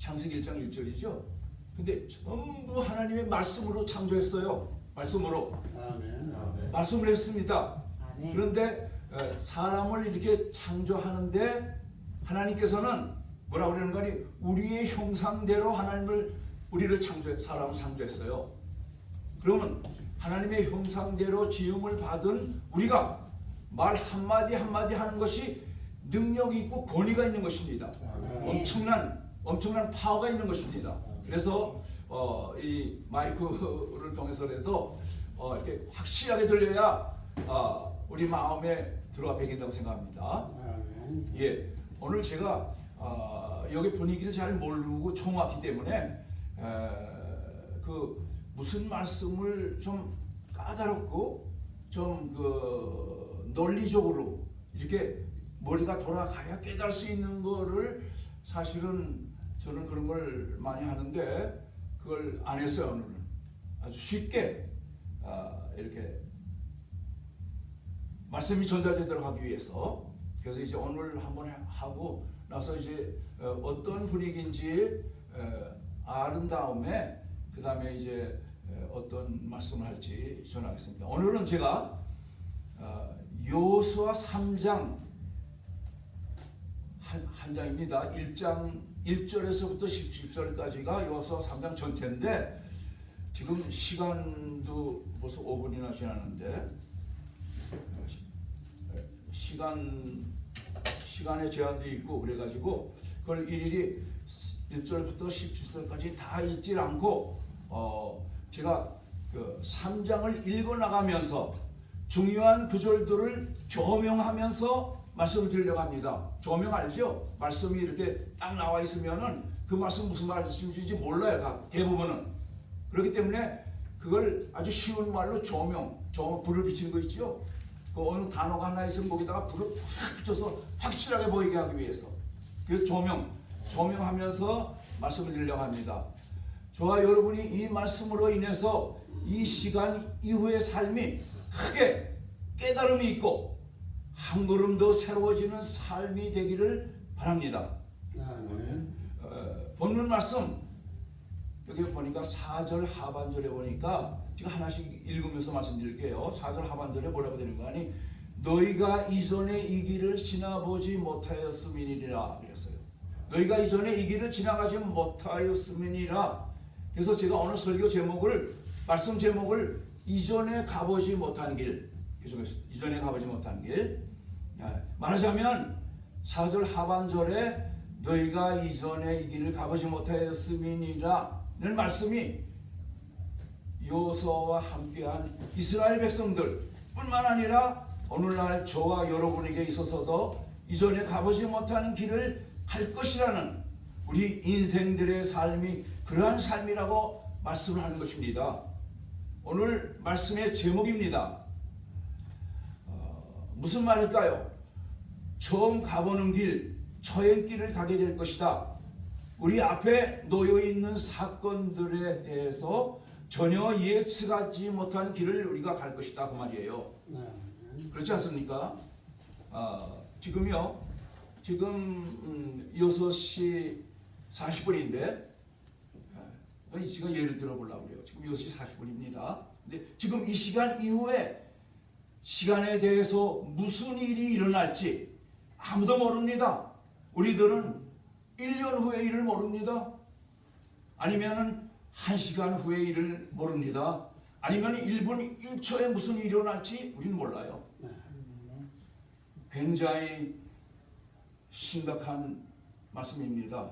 창세기 1장 1절이죠. 근데 전부 하나님의 말씀으로 창조했어요. 말씀으로. 아멘. 말씀을 했습니다. 아멘. 그런데 사람을 이렇게 창조하는데 하나님께서는 뭐라고 그러는 거니? 우리의 형상대로 우리를 사람을 창조했어요. 그러면 하나님의 형상대로 지음을 받은 우리가 말 한마디 한마디 하는 것이 능력이 있고 권위가 있는 것입니다. 엄청난 파워가 있는 것입니다. 그래서 이 마이크를 통해서라도 이렇게 확실하게 들려야 우리 마음에 들어가 배긴다고 생각합니다. 예, 오늘 제가 여기 분위기를 잘 모르고 처음 왔기 때문에 그 무슨 말씀을 좀 까다롭고 좀 논리적으로 이렇게 머리가 돌아가야 깨달을 수 있는 거를 사실은 저는 그런 걸 많이 하는데 그걸 안 했어요. 오늘은 아주 쉽게 이렇게 말씀이 전달되도록 하기 위해서. 그래서 이제 오늘 한번 하고 나서 이제 어떤 분위기인지 아는 다음에 그 다음에 이제 어떤 말씀을 할지 전하겠습니다. 오늘은 제가 여호수아 3장 한 장입니다. 1절에서부터 17절까지가 여호수아 3장 전체인데 지금 시간도 벌써 5분이나 지났는데 시간의 제한도 있고 그래가지고 그걸 일일이 1절부터 17절까지 다 읽질 않고 제가 그 3장을 읽어나가면서 중요한 구절들을 조명하면서 말씀을 드리려고 합니다. 조명 알죠? 말씀이 이렇게 딱 나와 있으면은 그 말씀 무슨 말씀인지 몰라요. 대부분은. 그렇기 때문에 그걸 아주 쉬운 말로 조명 불을 비치는 거 있죠? 그 어느 단어가 하나 있으면 거기다가 불을 확 붙여서 확실하게 보이게 하기 위해서. 그래서 조명하면서 말씀을 드리려고 합니다. 저와 여러분이 이 말씀으로 인해서 이 시간 이후의 삶이 크게 깨달음이 있고 한 걸음 더 새로워지는 삶이 되기를 바랍니다. 본문 말씀 여기 보니까 4절 하반절에 보니까 제가 하나씩 읽으면서 말씀드릴게요. 4절 하반절에 뭐라고 되는 거 아니? 너희가 이전에 이 길을 지나보지 못하였음이니라 그랬어요. 너희가 이전에 이 길을 지나가지 못하였음이니라. 그래서 제가 오늘 설교 말씀 제목을 이전에 가보지 못한 길, 이전에 가보지 못한 길. 말하자면 4절 하반절에 너희가 이전에 이 길을 가보지 못하였음이니라는 말씀이 여호수아와 함께한 이스라엘 백성들 뿐만 아니라 오늘날 저와 여러분에게 있어서도 이전에 가보지 못하는 길을 갈 것이라는 우리 인생들의 삶이 그러한 삶이라고 말씀을 하는 것입니다. 오늘 말씀의 제목입니다. 무슨 말일까요? 처음 가보는 길, 처행길을 가게 될 것이다. 우리 앞에 놓여있는 사건들에 대해서 전혀 예측하지 못한 길을 우리가 갈 것이다 그 말이에요. 그렇지 않습니까? 지금 6시 40분인데 제가 예를 들어보려고 그래요. 지금 6시 40분입니다. 근데 지금 이 시간 이후에 시간에 대해서 무슨 일이 일어날지 아무도 모릅니다. 우리들은 1년 후의 일을 모릅니다. 아니면은 1시간 후의 일을 모릅니다. 아니면 1분 1초에 무슨 일이 일어날지 우리는 몰라요. 굉장히 심각한 말씀입니다.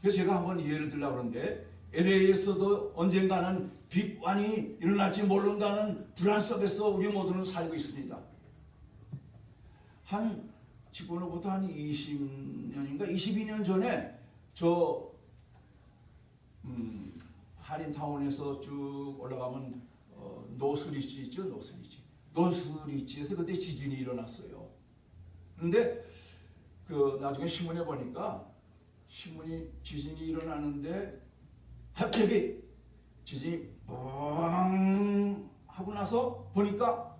그래서 제가 한번 예를 들려고 하는데 LA에서도 언젠가는 빅환이 일어날지 모른다는 불안 속에서 우리 모두는 살고 있습니다. 지금으로부터 한 20년인가 22년 전에 저 한인타운에서 쭉 올라가면 노스리치 있죠? 노스리치에서 그때 지진이 일어났어요. 그런데 나중에 신문에 보니까 지진이 일어나는데 갑자기 지진이 뻥 하고 나서 보니까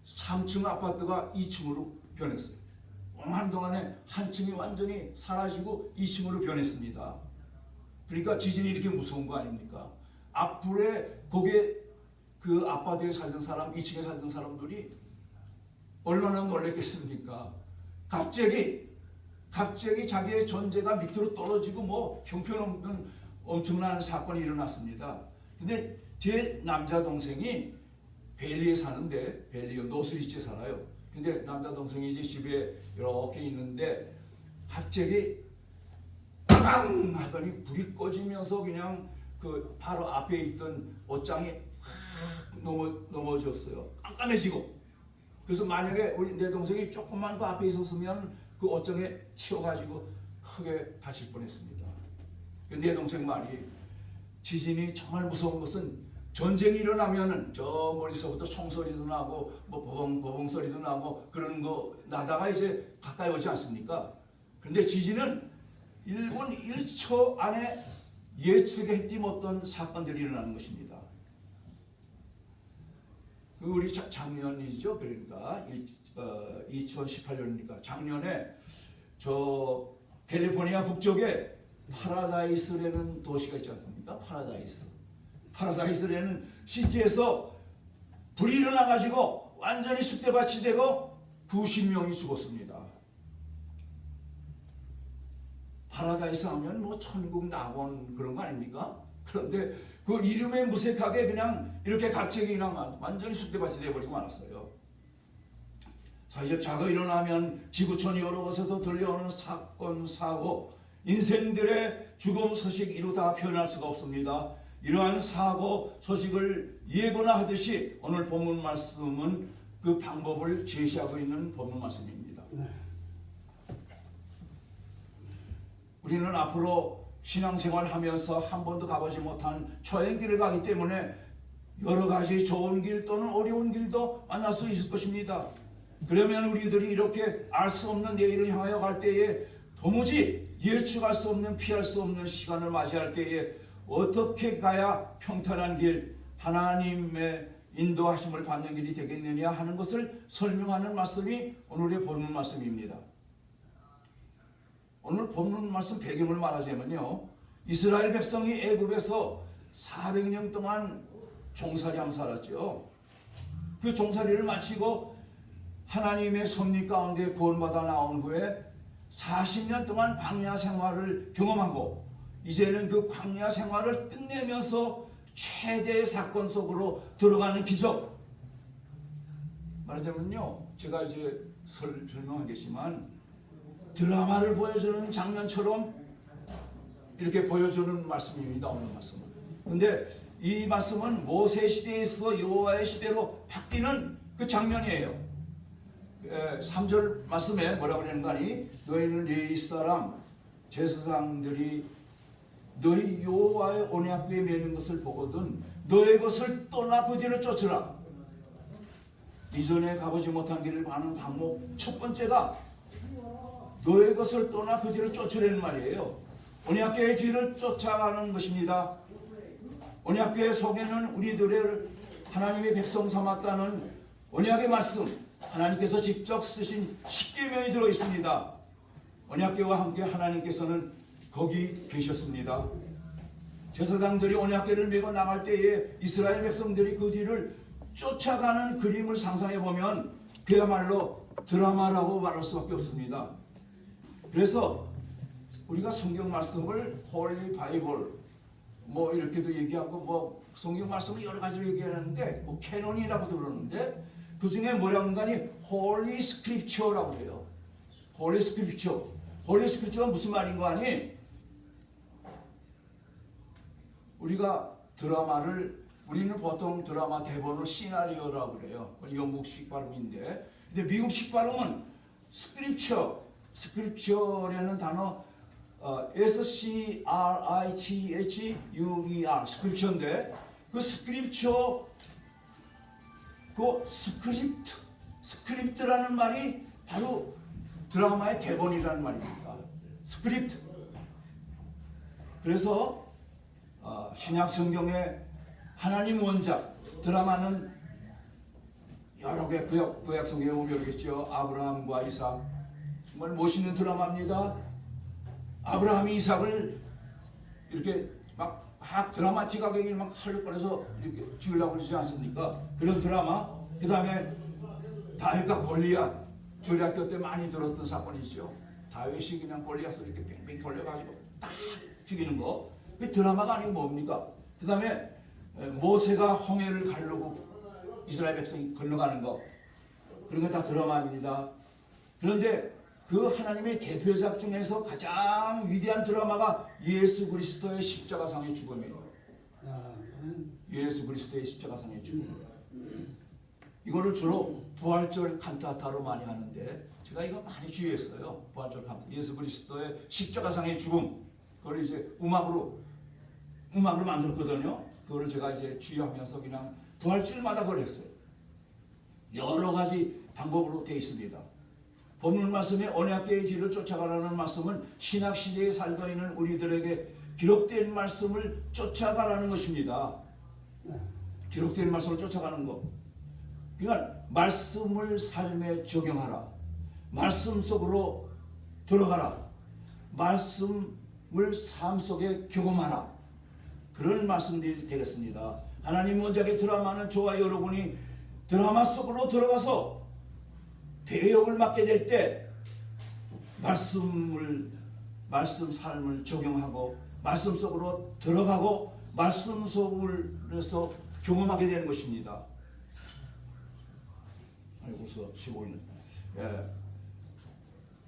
3층 아파트가 2층으로 변했어요. 한동안에 한 층이 완전히 사라지고 2층으로 변했습니다. 그러니까 지진이 이렇게 무서운 거 아닙니까? 앞불에 거기에 그 아파트에 살던 사람, 2층에 살던 사람들이 얼마나 놀랬겠습니까? 갑자기 자기의 전제가 밑으로 떨어지고 뭐 형편없는 엄청난 사건이 일어났습니다. 근데 제 남자 동생이 벨리에 사는데, 벨리 노스리치에 살아요. 근데 남자 동생이 이제 집에 이렇게 있는데 갑자기 빵 하더니 불이 꺼지면서 그냥 그 바로 앞에 있던 옷장이 확 넘어졌어요. 깜깜해지고. 그래서 만약에 내 동생이 조금만 그 앞에 있었으면 그 옷장에 튀어가지고 크게 다칠 뻔했습니다. 내 동생 말이 지진이 정말 무서운 것은 전쟁이 일어나면은 저 멀리서부터 총소리도 나고 뭐 버벙버벙 소리도 나고 그러는 거 나다가 이제 가까이 오지 않습니까? 그런데 지진은 1분 1초 안에 예측했지 못한 사건들이 일어나는 것입니다. 그 우리 작년이죠. 그러니까 2018년이니까 작년에 저 캘리포니아 북쪽에 파라다이스라는 도시가 있지 않습니까? 파라다이스라는 시티에서 불이 일어나가지고 완전히 쑥대밭이 되고 90명이 죽었습니다. 파라다이스 하면 뭐 천국 낙원 그런 거 아닙니까? 그런데 그 이름에 무색하게 그냥 이렇게 갑자기 그냥 완전히 쑥대밭이 되어버리고 말았어요. 사실 자고 일어나면 지구촌 여러 곳에서 들려오는 사건, 사고, 인생들의 죽음 소식 이루 다 표현할 수가 없습니다. 이러한 사고 소식을 예고나 하듯이 오늘 본문 말씀은 그 방법을 제시하고 있는 본문 말씀입니다. 우리는 앞으로 신앙생활 하면서 한 번도 가보지 못한 초행길을 가기 때문에 여러 가지 좋은 길 또는 어려운 길도 만날 수 있을 것입니다. 그러면 우리들이 이렇게 알 수 없는 내일을 향하여 갈 때에 도무지 예측할 수 없는 피할 수 없는 시간을 맞이할 때에 어떻게 가야 평탄한 길, 하나님의 인도하심을 받는 길이 되겠느냐 하는 것을 설명하는 말씀이 오늘의 본문 말씀입니다. 오늘 본문 말씀 배경을 말하자면요, 이스라엘 백성이 애굽에서 400년 동안 종살이하며 살았죠. 그 종살이를 마치고 하나님의 섭리 가운데 구원받아 나온 후에 40년 동안 광야 생활을 경험하고 이제는 그 광야 생활을 끝내면서 최대의 사건 속으로 들어가는 기적. 말하자면요, 제가 이제 설명하겠지만 드라마를 보여주는 장면처럼 이렇게 보여주는 말씀입니다. 오늘 말씀은. 근데 이 말씀은 모세 시대에서 여호와의 시대로 바뀌는 그 장면이에요. 3절 말씀에 뭐라고 그러는가 하니 너희는 레위 사람 제사장들이 너희 여호와의 언약궤에 매는 것을 보거든 너의 것을 떠나 그 뒤를 쫓으라. 이전에 가보지 못한 길을 가는 방법 첫 번째가 너의 것을 떠나 그 뒤를 쫓으라는 말이에요. 언약궤의 길을 쫓아가는 것입니다. 언약궤 속에는 우리들을 하나님의 백성 삼았다는 언약의 말씀, 하나님께서 직접 쓰신 십계명이 들어 있습니다. 언약궤와 함께 하나님께서는 거기 계셨습니다. 제사장들이 언약궤를 메고 나갈 때에 이스라엘 백성들이 그 뒤를 쫓아가는 그림을 상상해 보면 그야말로 드라마라고 말할 수밖에 없습니다. 그래서 우리가 성경 말씀을 홀리 바이블 뭐 이렇게도 얘기하고 뭐 성경 말씀을 여러 가지로 얘기하는데 뭐 캐논이라고도 그러는데 그 중에 뭐라고 하니 홀리 스크립처라고 해요. 홀리 스크립처. 홀리 스크립처가 무슨 말인 거 아니? 우리가 우리는 보통 드라마 대본을 시나리오라고 그래요. 영국식 발음인데, 근데 미국식 발음은 스크립처라는 단어 SCRIPTHUER 스크립처인데 그 스크립처 그 스크립트라는 말이 바로 드라마의 대본이라는 말입니다. 스크립트. 그래서 신약 성경에 하나님 원작 드라마는 여러 개 구약 성경에 보면 모르겠죠. 아브라함과 이삭 정말 멋있는 드라마입니다. 아브라함이 이삭을 이렇게 막 드라마틱하게 막 칼을 꺼내서 이렇게 죽이려고 그러지 않습니까? 그런 드라마. 그 다음에 다윗과 골리앗, 주일 학교 때 많이 들었던 사건이죠. 다윗이 그냥 골리앗을 이렇게 빙빙 돌려가지고 딱 죽이는 거. 그 드라마가 아니고 뭡니까? 그 다음에 모세가 홍해를 가르고 이스라엘 백성이 건너가는 거. 그런 거 다 드라마입니다. 그런데 그 하나님의 대표작 중에서 가장 위대한 드라마가 예수 그리스도의 십자가상의 죽음이에요. 예수 그리스도의 십자가상의 죽음. 이거를 주로 부활절 칸타타로 많이 하는데 제가 이거 많이 주의했어요. 부활절 칸타타. 예수 그리스도의 십자가상의 죽음. 그걸 이제 음악으로 만들었거든요. 그거를 제가 이제 주의하면서 그냥 부활절마다 그걸 했어요. 여러 가지 방법으로 되어 있습니다. 본문 말씀에 언약궤의 길을 쫓아가라는 말씀은 신약 시대에 살고 있는 우리들에게 기록된 말씀을 쫓아가라는 것입니다. 기록된 말씀을 쫓아가는 것. 그러니까 말씀을 삶에 적용하라. 말씀 속으로 들어가라. 말씀을 삶 속에 경험하라. 그런 말씀들이 되겠습니다. 하나님 원작의 드라마는 저와 여러분이 드라마 속으로 들어가서 배역을 맡게 될 때 말씀 삶을 적용하고 말씀 속으로 들어가고 말씀 속에서 경험하게 되는 것입니다. 벌써 15년.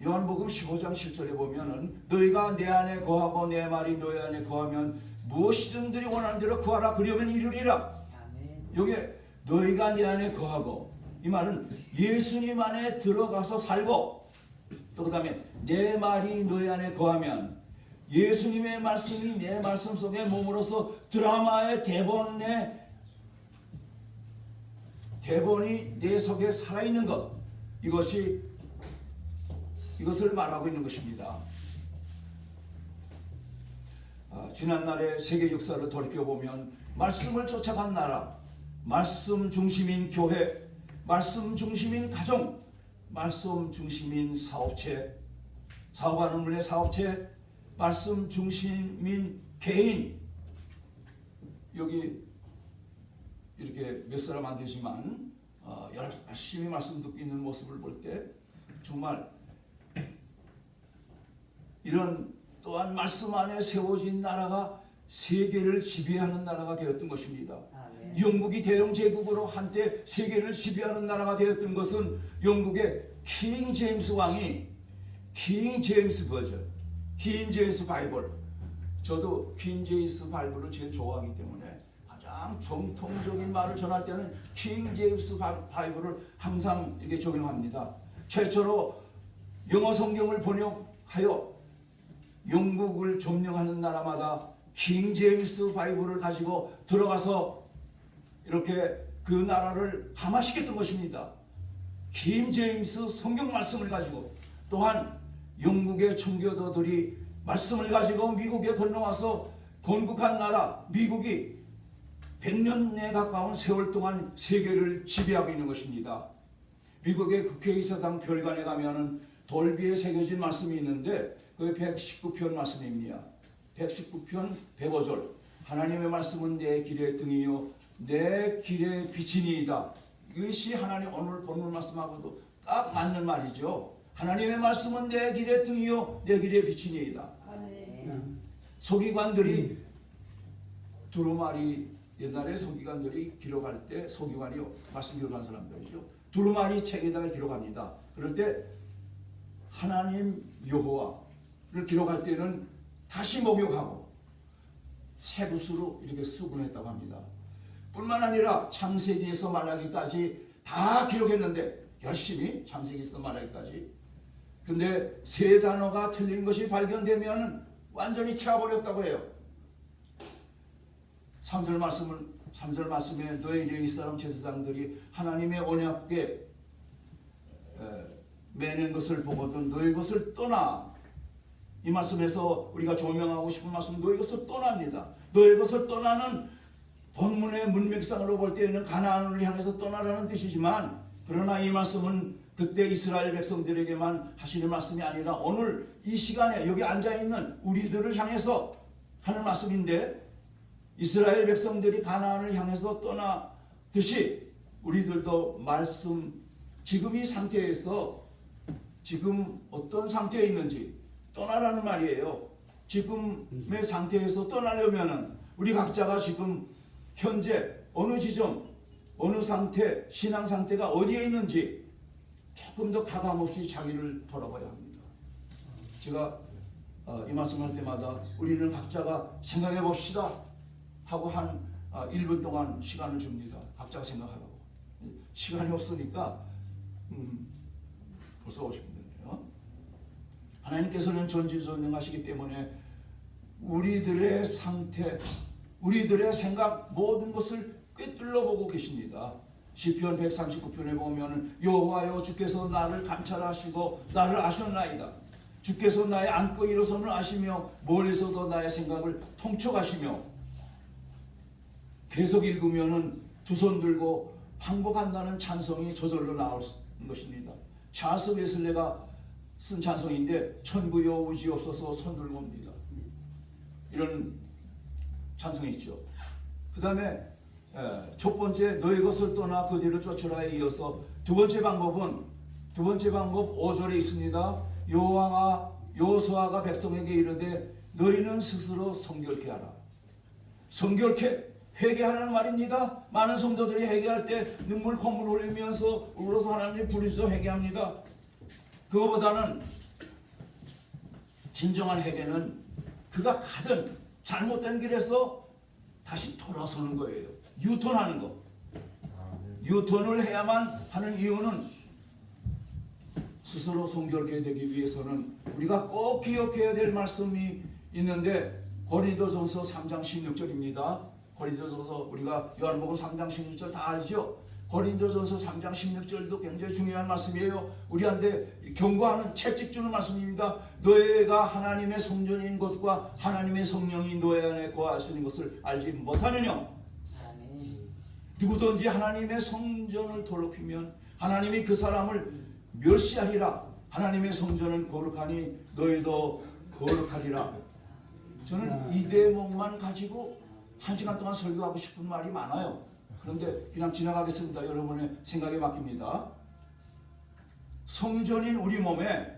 요한복음 15장 10절에 보면은 너희가 내 안에 거하고 내 말이 너희 안에 거하면 무엇이든 너희 원하는 대로 구하라 그리하면 이루리라. 여기에 너희가 내 안에 거하고 이 말은 예수님 안에 들어가서 살고 또 그 다음에 내 말이 너희 안에 거하면 예수님의 말씀이 내 말씀 속에 몸으로써 드라마의 대본이 내 속에 살아있는 것 이것을 말하고 있는 것입니다. 지난날의 세계 역사를 돌이켜보면 말씀을 쫓아간 나라, 말씀 중심인 교회, 말씀 중심인 가정, 말씀 중심인 사업체, 사업하는 분의 사업체, 말씀 중심인 개인. 여기 이렇게 몇 사람 안 되지만 열심히 말씀 듣고 있는 모습을 볼 때 정말 이런 또한 말씀 안에 세워진 나라가 세계를 지배하는 나라가 되었던 것입니다. 영국이 대영 제국으로 한때 세계를 지배하는 나라가 되었던 것은 영국의 킹 제임스 왕이 킹 제임스 버전, 킹 제임스 바이블. 저도 킹 제임스 바이블을 제일 좋아하기 때문에 가장 정통적인 말을 전할 때는 킹 제임스 바이블을 항상 이렇게 적용합니다. 최초로 영어 성경을 번역하여 영국을 점령하는 나라마다 킹 제임스 바이블을 가지고 들어가서 이렇게 그 나라를 감화시켰던 것입니다. 킹 제임스 성경 말씀을 가지고 또한 영국의 청교도들이 말씀을 가지고 미국에 건너와서 건국한 나라 미국이 100년에 가까운 세월 동안 세계를 지배하고 있는 것입니다. 미국의 국회의사당 별관에 가면은 돌비에 새겨진 말씀이 있는데 그 119편 말씀입니다. 119편 105절. 하나님의 말씀은 내 길의 등이요 내 길의 빛이니이다. 이것이 하나님 오늘 본문 말씀하고도 딱 맞는 말이죠. 하나님의 말씀은 내 길의 등이요 내 길의 빛이니이다. 서기관들이 두루마리 옛날에 서기관들이 기록할 때 서기관이요 말씀 기록하는 사람들이죠. 두루마리 책에다가 기록합니다. 그럴 때 하나님 여호와를 기록할 때는 다시 목욕하고 새 붓으로 이렇게 수분했다고 합니다. 뿐만 아니라 창세기에서 말라기까지 다 기록했는데 열심히 창세기에서 말라기까지. 근데 세 단어가 틀린 것이 발견되면 완전히 튀어버렸다고 해요. 3절 말씀에 너희 레위 사람 제사장들이 하나님의 언약궤 매는 것을 보거든 너희 것을 떠나. 이 말씀에서 우리가 조명하고 싶은 말씀 너희 것을 떠납니다. 너희 것을 떠나는 본문의 문맥상으로 볼 때는 가나안을 향해서 떠나라는 뜻이지만 그러나 이 말씀은 그때 이스라엘 백성들에게만 하시는 말씀이 아니라 오늘 이 시간에 여기 앉아있는 우리들을 향해서 하는 말씀인데 이스라엘 백성들이 가나안을 향해서 떠나듯이 우리들도 지금 이 상태에서 지금 어떤 상태에 있는지 떠나라는 말이에요. 지금의 상태에서 떠나려면은 우리 각자가 지금 현재 어느 지점, 어느 상태, 신앙 상태가 어디에 있는지 조금 더 가감없이 자기를 돌아봐야 합니다. 제가 이 말씀할 때마다 우리는 각자가 생각해 봅시다 하고 한 1분 동안 시간을 줍니다. 각자가 생각하라고. 시간이 없으니까 벌써 50분 됐네요. 하나님께서는 전지전능하시기 때문에 우리들의 상태, 우리들의 생각 모든 것을 꿰뚫러 보고 계십니다. 시편 139편에 보면 여호와여 주께서 나를 감찰하시고 나를 아셨나이다. 주께서 나의 앉고 일어섬을 아시며 멀리서도 나의 생각을 통촉하시며. 계속 읽으면은 두 손 들고 항복한다는 찬송이 저절로 나올 것입니다. 찰스 웨슬레가 쓴 찬송인데 천부여 의지없어서 손 들고 옵니다. 이런 찬송이 있죠. 그 다음에 첫 번째 너의 것을 떠나 그 뒤를 쫓으라에 이어서 두 번째 방법 5절에 있습니다. 여호수아가 백성에게 이르되 너희는 스스로 성결케 하라. 성결케 회개하라는 말입니다. 많은 성도들이 회개할 때 눈물 콧물 흘리면서 울어서 하나님 부르짖어 회개합니다. 그거보다는 진정한 회개는 그가 가든 잘못된 길에서 다시 돌아서는 거예요. 유턴하는 거. 유턴을 해야만 하는 이유는 스스로 성결케 되기 위해서는 우리가 꼭 기억해야 될 말씀이 있는데 고린도전서 3장 16절입니다. 고린도전서 우리가 요한복음 3장 16절 다 알죠? 고린도전서 3장 16절도 굉장히 중요한 말씀이에요. 우리한테 경고하는 채찍 주는 말씀입니다. 너희가 하나님의 성전인 것과 하나님의 성령이 너희 안에 거하시는 것을 알지 못하느냐? 누구든지 하나님의 성전을 더럽히면 하나님이 그 사람을 멸시하리라. 하나님의 성전은 거룩하니 너희도 거룩하리라. 저는 이 대목만 가지고 1시간 동안 설교하고 싶은 말이 많아요. 그런데 그냥 지나가겠습니다. 여러분의 생각에 맡깁니다. 성전인 우리 몸에,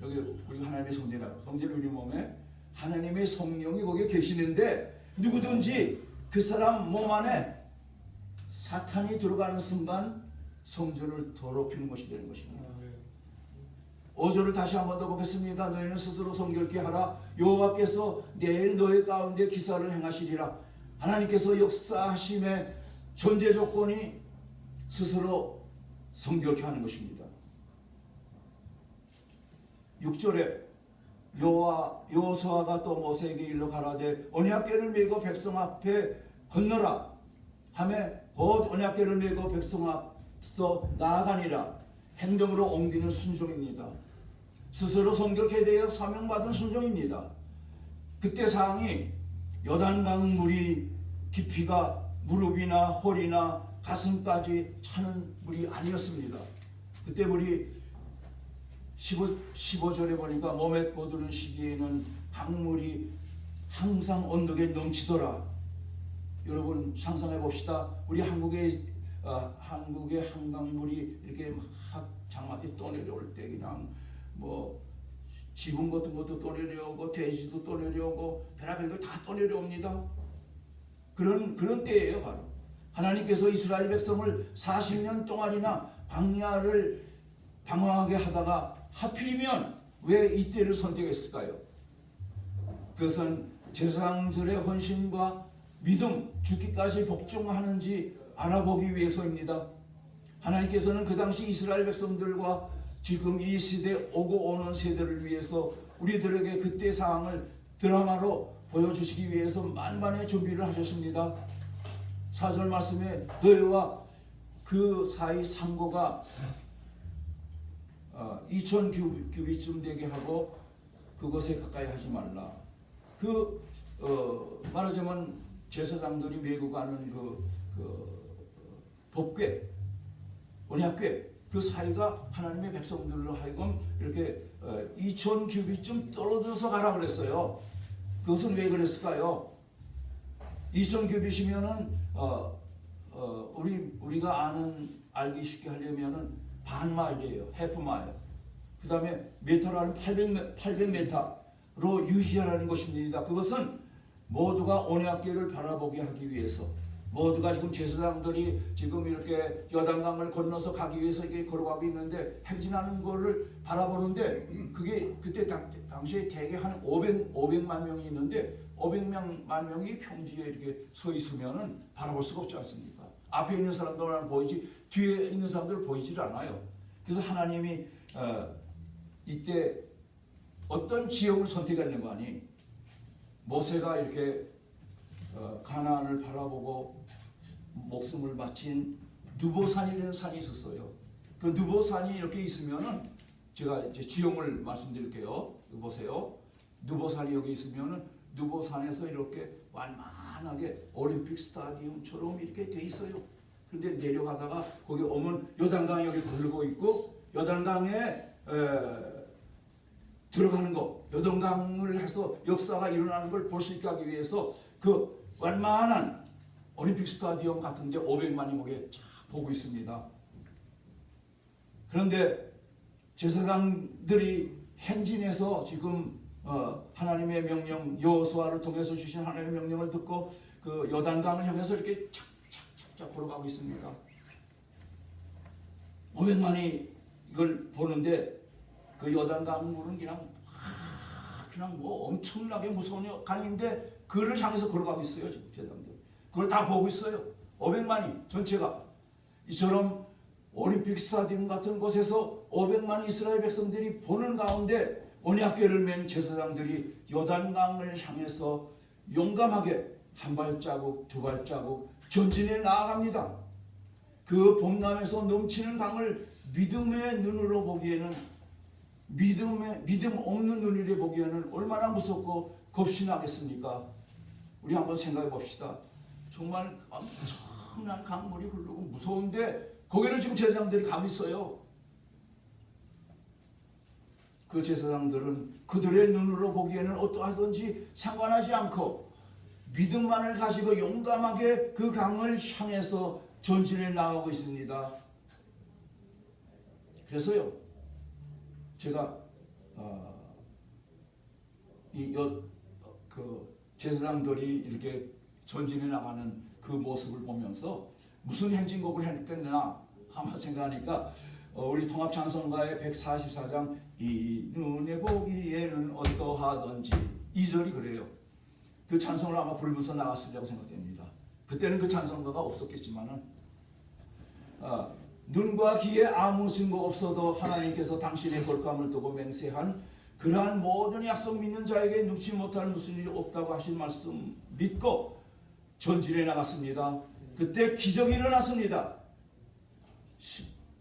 여기 우리 하나님의 성전인 우리 몸에 하나님의 성령이 거기에 계시는데 누구든지 그 사람 몸 안에 사탄이 들어가는 순간 성전을 더럽히는 것이 되는 것입니다. 5절을 다시 한 번 더 보겠습니다. 너희는 스스로 성결케 하라. 여호와께서 내일 너희 가운데 기사를 행하시리라. 하나님께서 역사하심의 전제 조건이 스스로 성결케 하는 것입니다. 6절에 여호수아가 또 모세에게 일러 가라되 언약궤를 메고 백성 앞에 건너라 하매 곧 언약궤를 메고 백성 앞서 나아가니라. 행동으로 옮기는 순종입니다. 스스로 성결케 되어 사명받은 순종입니다. 그때 상황이 요단강 물이 깊이가 무릎이나 허리나 가슴까지 차는 물이 아니었습니다. 그때 물이 15절에 보니까 몸에 꼬드는 시기에는 강물이 항상 언덕에 넘치더라. 여러분 상상해 봅시다. 우리 한국의 한강물이 이렇게 막 장마에 떠내려올 때 그냥 뭐 지붕 같은 것도 떠내려오고 돼지도 떠내려오고 별의별 거 다 떠내려옵니다. 그런 때예요. 바로 하나님께서 이스라엘 백성을 40년 동안이나 광야를 방황하게 하다가 하필이면 왜 이때를 선택했을까요? 그것은 제사장들의 헌신과 믿음, 죽기까지 복종하는지 알아보기 위해서입니다. 하나님께서는 그 당시 이스라엘 백성들과 지금 이 시대 오고 오는 세대를 위해서 우리들에게 그때 상황을 드라마로 보여주시기 위해서 만반의 준비를 하셨습니다. 4절 말씀에 너희와 그 사이 상고가 2000규빗쯤 되게 하고 그것에 가까이 하지 말라. 말하자면 제사장들이 메고 가는 법궤, 언약궤 그 사이가 하나님의 백성들로 하여금 이렇게 2000규빗쯤 떨어져서 가라 그랬어요. 그것은 왜 그랬을까요? 2000규빗이면은 우리가 알기 쉽게 하려면은 반마일이에요. 해프마일. 그 다음에 메타라는 800m로 유지하라는 것입니다. 그것은 모두가 언약궤를 바라보게 하기 위해서, 모두가 지금 제사장들이 지금 이렇게 요단강을 건너서 가기 위해서 이렇게 걸어가고 있는데 행진하는 거를 바라보는데, 그게 그때 당시에 대개 한 500만 명이 있는데 500만 명이 평지에 이렇게 서 있으면은 바라볼 수가 없지 않습니까? 앞에 있는 사람들만 보이지 뒤에 있는 사람들 보이질 않아요. 그래서 하나님이 이때 어떤 지역을 선택했는가 하니, 모세가 이렇게 가나안을 바라보고 목숨을 바친 누보산이라는 산이 있었어요. 그 누보산이 이렇게 있으면은, 제가 이제 지형을 말씀드릴게요. 보세요. 누보산이 여기 있으면은 누보산에서 이렇게 완만하게 올림픽 스타디움처럼 이렇게 돼 있어요. 그런데 내려가다가 거기 오면 요단강이 여기 흐르고 있고, 요단강에 들어가는 거, 요단강을 해서 역사가 일어나는 걸 볼 수 있게 하기 위해서 그 완만한 올림픽 스타디움 같은데 500만이 거기에 쫙 보고 있습니다. 그런데 제사장들이 행진해서 지금 하나님의 명령, 여호수아를 통해서 주신 하나님의 명령을 듣고 그 요단강을 향해서 이렇게 착착착착 걸어가고 있습니다. 500만이 이걸 보는데 그 요단강 물은 그냥 뭐 엄청나게 무서운 강인데 그를 향해서 걸어가고 있어요. 지금 제사장들 그걸 다 보고 있어요. 500만이 전체가. 이처럼 올림픽 스타디움 같은 곳에서 500만 이스라엘 백성들이 보는 가운데 언약궤를 맨 제사장들이 요단강을 향해서 용감하게 한 발자국 두 발자국 전진해 나아갑니다. 그 봄남에서 넘치는 강을 믿음의 눈으로 보기에는, 믿음 없는 눈으로 보기에는 얼마나 무섭고 겁신하겠습니까? 우리 한번 생각해 봅시다. 정말 엄청난 강물이 흐르고 무서운데 거기를 지금 제사장들이 가고 있어요. 그 제사장들은 그들의 눈으로 보기에는 어떠하든지 상관하지 않고 믿음만을 가지고 용감하게 그 강을 향해서 전진해 나가고 있습니다. 그래서요, 제가 그 제사장들이 이렇게 전진해 나가는 그 모습을 보면서 무슨 행진곡을 했겠나 한번 생각하니까 우리 통합찬송가의 144장 이 눈에 보기에는 어떠하든지 2절이 그래요. 그 찬송을 아마 부르면서 나갔으리라고 생각됩니다. 그때는 그 찬송가가 없었겠지만은 눈과 귀에 아무 증거 없어도 하나님께서 당신의 걸감을 두고 맹세한 그러한 모든 약속 믿는 자에게 눅지 못할 무슨 일이 없다고 하신 말씀 믿고 전진해 나갔습니다. 그때 기적이 일어났습니다.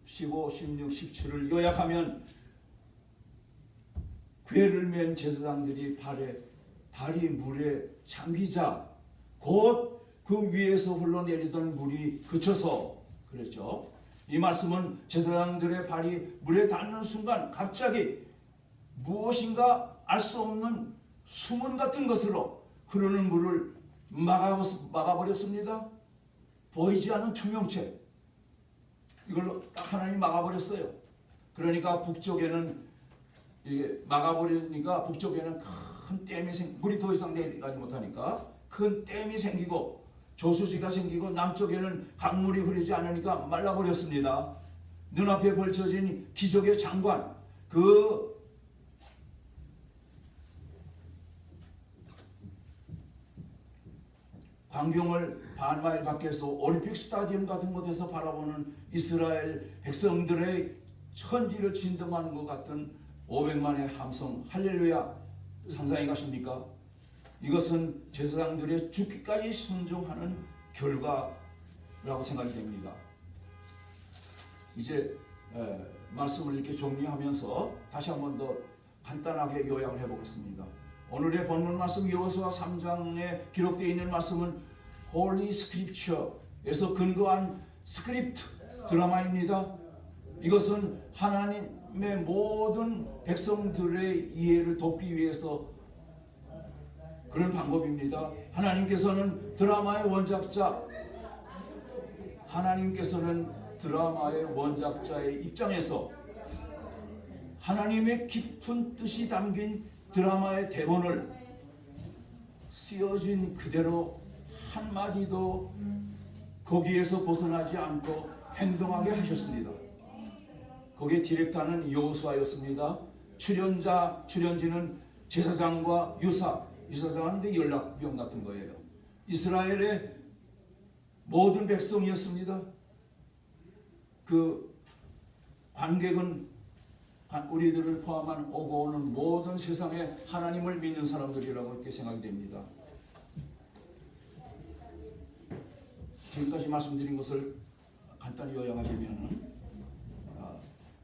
15, 16, 17을 요약하면 궤를 맨 제사장들이 발이 물에 잠기자 곧 그 위에서 흘러내리던 물이 그쳐서 그랬죠. 이 말씀은 제사장들의 발이 물에 닿는 순간 갑자기 무엇인가 알 수 없는 수문 같은 것으로 흐르는 물을 막아버렸습니다. 보이지 않는 투명체, 이걸로 딱 하나님이 막아버렸어요. 그러니까 북쪽에는 이게 막아버리니까 북쪽에는 큰 댐이 물이 더 이상 내려가지 못하니까 큰 댐이 생기고 저수지가 생기고 남쪽에는 강물이 흐르지 않으니까 말라버렸습니다. 눈앞에 벌쳐진 기적의 장관, 그 광경을 반마일 밖에서 올림픽 스타디움 같은 곳에서 바라보는 이스라엘 백성들의 천지를 진동하는 것 같은 500만의 함성 할렐루야 상상해 가십니까? 이것은 제사장들의 죽기까지 순종하는 결과라고 생각이 됩니다. 이제 말씀을 이렇게 정리하면서 다시 한 번 더 간단하게 요약을 해보겠습니다. 오늘의 본문 말씀 여호수아 3장에 기록되어 있는 말씀은 Holy Scripture에서 근거한 스크립트 드라마입니다. 이것은 하나님의 모든 백성들의 이해를 돕기 위해서 그런 방법입니다. 하나님께서는 드라마의 원작자의 입장에서 하나님의 깊은 뜻이 담긴 드라마의 대본을 쓰여진 그대로 한마디도 거기에서 벗어나지 않고 행동하게 하셨습니다. 거기에 디렉터는 여호수아였습니다. 출연지는 제사장과 유사장한테 연락병 같은 거예요. 이스라엘의 모든 백성이었습니다. 그 관객은 우리들을 포함한 오고 오는 모든 세상에 하나님을 믿는 사람들이라고 이렇게 생각이 됩니다. 지금까지 말씀드린 것을 간단히 요약하자면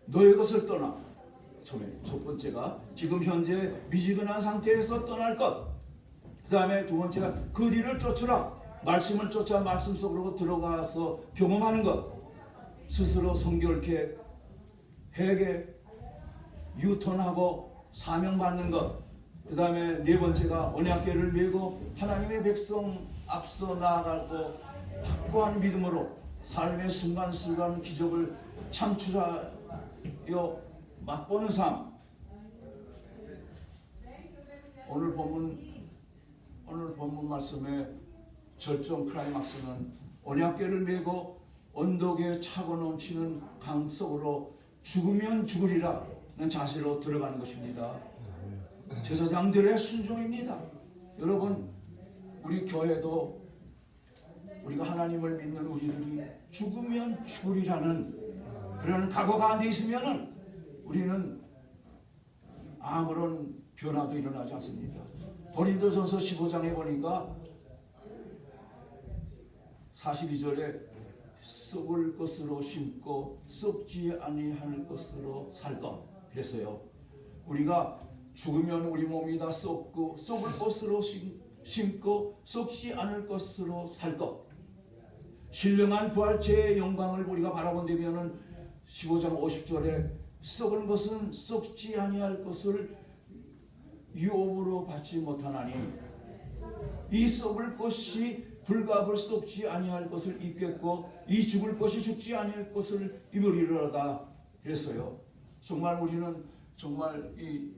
너의 것을 떠나, 첫 번째가 지금 현재 미지근한 상태에서 떠날 것, 그 다음에 두 번째가 그 뒤를 쫓으라, 말씀을 쫓아 말씀 속으로 들어가서 경험하는 것, 스스로 성결케 회개 유턴하고 사명받는 것, 그 다음에 네 번째가 언약궤를 메고 하나님의 백성 앞서 나아가고 확고한 믿음으로 삶의 순간순간 기적을 창출하여 맛보는 삶. 오늘 본문 말씀의 절정 클라이막스는 언약궤를 메고 언덕에 차고 넘치는 강 속으로 죽으면 죽으리라는 자세로 들어가는 것입니다. 제사장들의 순종입니다. 여러분, 우리 교회도 우리가 하나님을 믿는 우리들이 죽으면 죽으리라는 그런 각오가 안 돼 있으면은 우리는 아무런 변화도 일어나지 않습니다. 고린도전서 15장에 보니까 42절에 썩을 것으로 심고 썩지 아니할 것으로 살 것 그랬어요. 우리가 죽으면 우리 몸이 다 썩고 썩을 것으로 심고 썩지 않을 것으로 살 것. 신령한 부활체의 영광을 우리가 바라본다면은 15장 50절에 썩은 것은 썩지 아니할 것을 유업으로 받지 못하나니 이 썩을 것이 불갑을 썩지 아니할 것을 입겠고 이 죽을 것이 죽지 아니할 것을 입으리로다 그랬어요. 정말 우리는 정말 이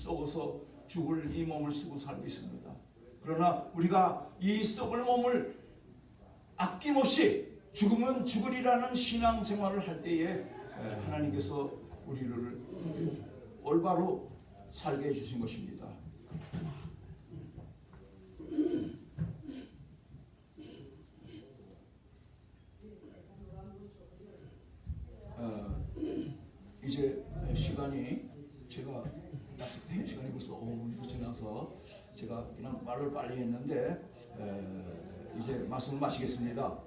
썩어서 죽을 이 몸을 쓰고 살고 있습니다. 그러나 우리가 이 썩을 몸을 아낌없이 죽으면 죽으리라는 신앙생활을 할 때에 하나님께서 우리를 올바로 살게 해주신 것입니다. 이제 시간이 제가 약속된 시간이 벌써 5분이 지나서 제가 그냥 말을 빨리 했는데 이제 말씀을 마치겠습니다.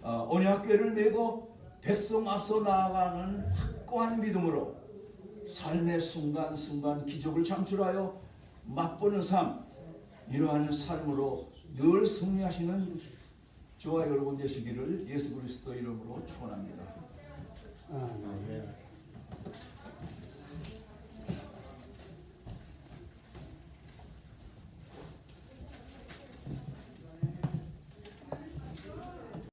언약궤를 메고 백성 앞서 나아가는 확고한 믿음으로 삶의 순간순간 기적을 창출하여 맛보는 삶, 이러한 삶으로 늘 승리하시는 저와 여러분 되시기를 예수 그리스도 이름으로 축원합니다.